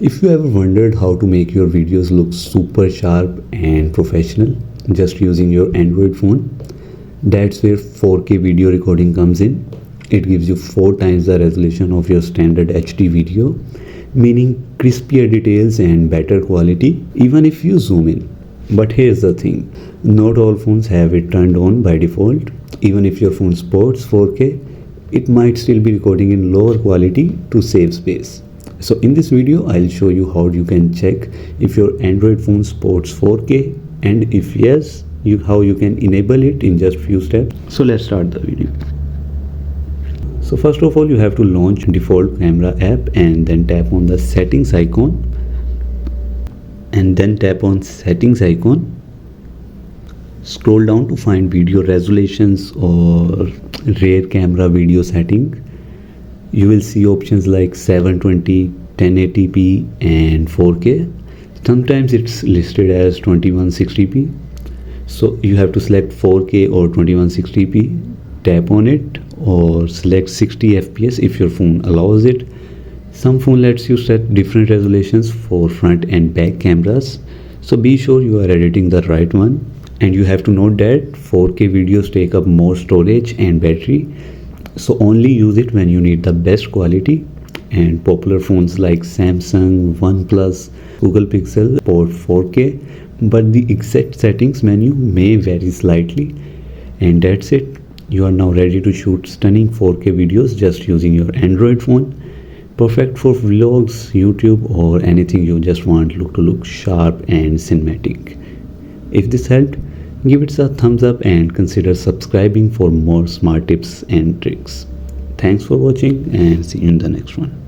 If you ever wondered how to make your videos look super sharp and professional just using your Android phone, that's where 4K video recording comes in. It gives you 4 times the resolution of your standard HD video, meaning crispier details and better quality even if you zoom in. But here's the thing, not all phones have it turned on by default. Even if your phone supports 4K, it might still be recording in lower quality to save space. So in this video, I'll show you how you can check if your Android phone supports 4K, and if yes, how you can enable it in just few steps. So let's start the video. So first of all, you have to launch default camera app and then tap on the settings icon, and then tap on settings icon. Scroll down to find video resolutions or rear camera video setting. You will see options like 720, 1080p and 4K. Sometimes it's listed as 2160p. So you have to select 4K or 2160p, tap on it, or select 60 fps if your phone allows it. Some phone lets you set different resolutions for front and back cameras, so be sure you are editing the right one. And you have to note that 4K videos take up more storage and battery, so only use it when you need the best quality. And popular phones like Samsung, OnePlus, Google Pixel support 4K, but the exact settings menu may vary slightly. And that's it. You are now ready to shoot stunning 4K videos just using your Android phone. Perfect for vlogs, YouTube, or anything you just want to look sharp and cinematic. If this helped, give it a thumbs up and consider subscribing for more smart tips and tricks. Thanks for watching and see you in the next one.